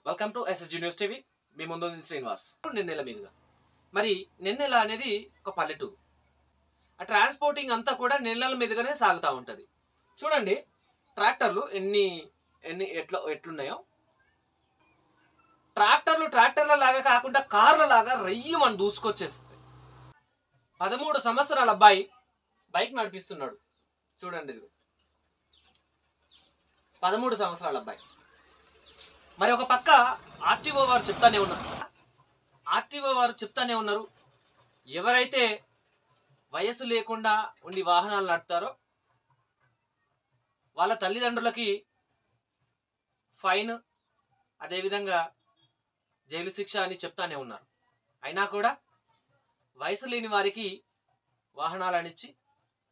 Welcome to SSG news TV. మీ ముందు శ్రీనివాస్. నిన్నెల మీదుగా మరి నిన్నెల అనేది ఒక పల్లెటూరు. ఆ ట్రాన్స్పోర్టింగ్ అంతా కూడా నెల్లల మీదుగానే సాగుతూ ఉంటుంది. చూడండి ట్రాక్టర్లు ఎట్లున్నాయో. ట్రాక్టర్ల లాగా కాకుండా కార్ల లాగా రయ్యి మనం దూసుకొచ్చేస్తుంది. 13 సంవత్సరాల అబ్బాయి బైక్ నడిపిస్తున్నాడు. చూడండి 13 సంవత్సరాల అబ్బాయి. మరి ఒక పక్క ఆర్టీఓ వారు చెప్తానే ఉన్నారు ఎవరైతే వయసు లేకుండా ఉండి వాహనాలు నడుపుతారో వాళ్ళ తల్లిదండ్రులకి ఫైన్, అదేవిధంగా జైలు శిక్ష అని చెప్తానే ఉన్నారు. అయినా కూడా వయసు లేని వారికి వాహనాలు అనిచ్చి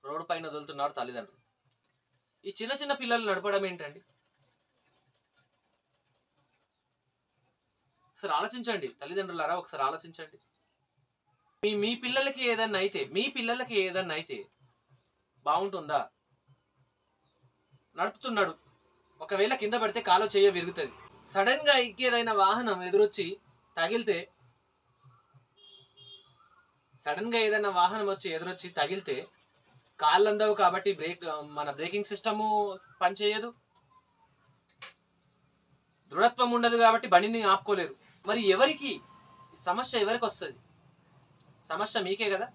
రోడ్డు పైన వదులుతున్నారు తల్లిదండ్రులు. ఈ చిన్న చిన్న పిల్లలు నడపడం ఏంటండి? ఒకసారి ఆలోచించండి తల్లిదండ్రులారా, ఒకసారి ఆలోచించండి. మీ పిల్లలకి ఏదన్నా అయితే బాగుంటుందా? నడుపుతున్నాడు, ఒకవేళ కింద పడితే కాలో చెయ్య విరుగుతుంది. సడన్ గా ఏదైనా వాహనం ఎదురొచ్చి తగిలితే కాళ్ళు అందవు కాబట్టి మన బ్రేకింగ్ సిస్టము పనిచేయదు, దృఢత్వం ఉండదు కాబట్టి బండిని ఆపుకోలేరు. మరి సమస్య ఎవరికి వస్తుంది? సమస్య మీకే కదా,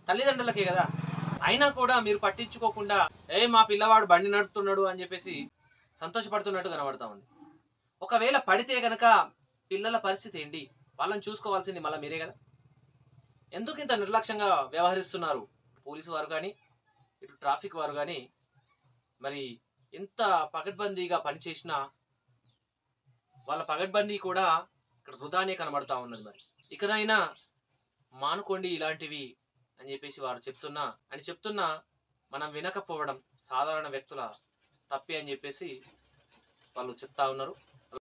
తల్లిదండ్రులకే కదా. అయినా కూడా మీరు పట్టించుకోకుండా మా పిల్లవాడు బండి నడుపుతున్నాడు అని చెప్పేసి సంతోషపడుతున్నట్టు కనబడతా ఉంది. ఒకవేళ పడితే గనక పిల్లల పరిస్థితి ఏంటి? వాళ్ళని చూసుకోవాల్సింది మళ్ళీ మీరే కదా. ఎందుకు ఇంత నిర్లక్ష్యంగా వ్యవహరిస్తున్నారు పోలీసు వారు కానీ, ఇటు ట్రాఫిక్ వారు కానీ? మరి ఎంత పకడ్బందీగా పనిచేసినా వాళ్ళ పకడ్బందీ కూడా ఇక్కడ వృధానే కనబడతా ఉన్నది. మరి ఇకనైనా మానుకోండి ఇలాంటివి అని చెప్పేసి వారు చెప్తున్నా మనం వినకపోవడం సాధారణ వ్యక్తుల తప్పే అని చెప్పేసి వాళ్ళు చెప్తా ఉన్నారు.